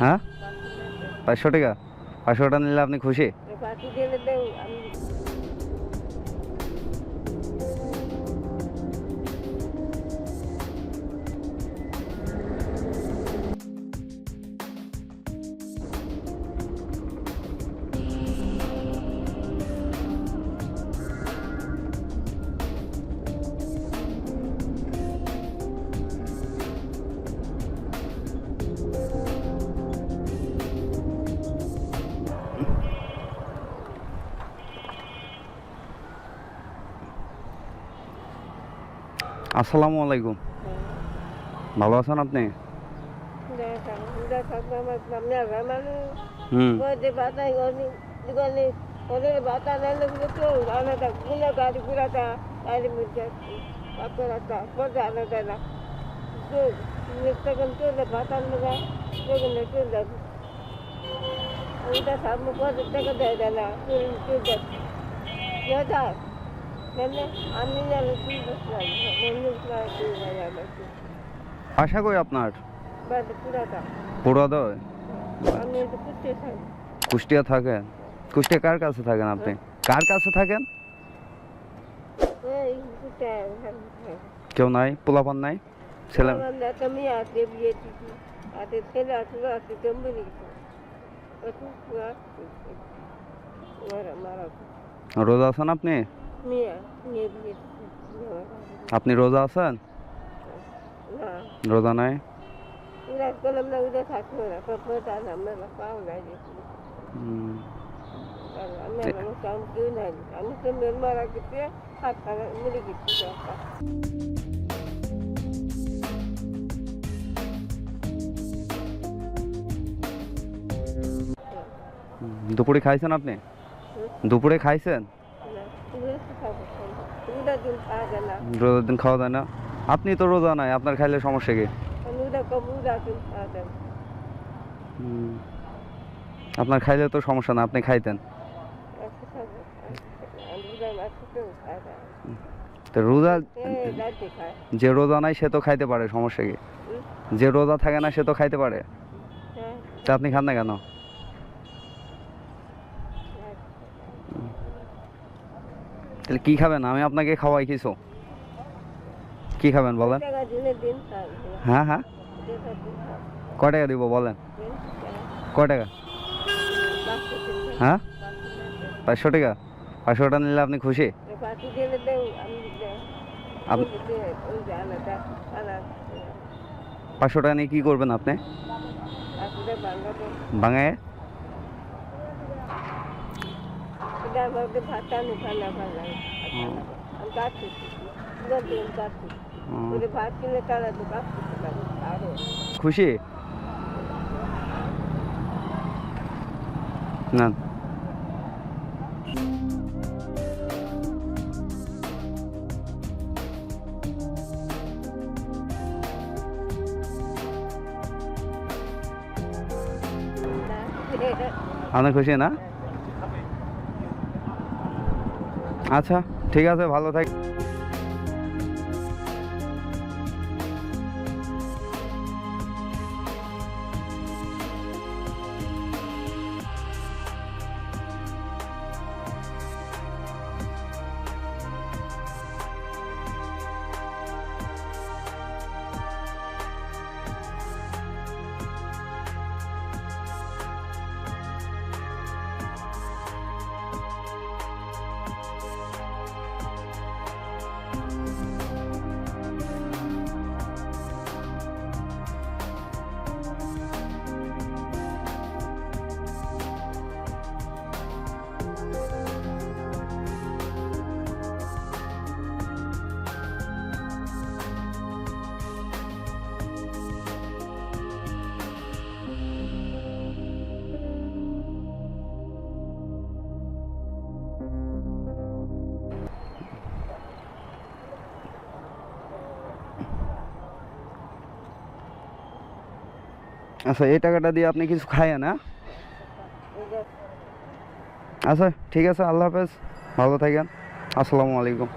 হ্যাঁ 500 টাকা। 500 টাকা নিলে আপনি খুশি? আসসালামু আলাইকুম। ভালো আছেন আপনি? হুম বাসা কই আপনার? পুরাদয়। কুষ্টিয়া থাকেন? কুষ্টিয়া কার কাছে থাকেন আপনি? কার কাছে থাকেন? কেউ নাই? পোলাপান নাই? ছেলে রোজা আছেন আপনি? আপনি রোজা আছেন? রোজা নাই? দুপুরে খাইছেন আপনি? দুপুরে খাইছেন? রোজার দিন খাওয়া যায় না? আপনি তো রোজা নাই, আপনার খাইলে সমস্যা কি? আপনার খাইলে তো সমস্যা না, আপনি খাইতেন। তো রোজা, যে রোজা নাই সে তো খাইতে পারে, সমস্যা কি? যে রোজা থাকে না সে তো খাইতে পারে, তা আপনি খান না কেন? তাহলে কি খাবেন? আমি আপনাকে খাওয়াই কিছু, কি খাবেন বলেন? হ্যাঁ হ্যাঁ, কয় টাকা দিব বলেন? কয় টাকা? হ্যাঁ 500 টাকা। 500 টাকা নিলে আপনি খুশি? 500 টাকা নিয়ে কি করবেন আপনি? ভাঙায় খুশি না? আপনার খুশি না? আচ্ছা ঠিক আছে, ভালো থাক। আচ্ছা, এই টাকাটা দিয়ে আপনি কিছু খাইয়েন। না আচ্ছা ঠিক আছে, আল্লাহ হাফেজ, ভালো থাকেন, আসসালামু আলাইকুম।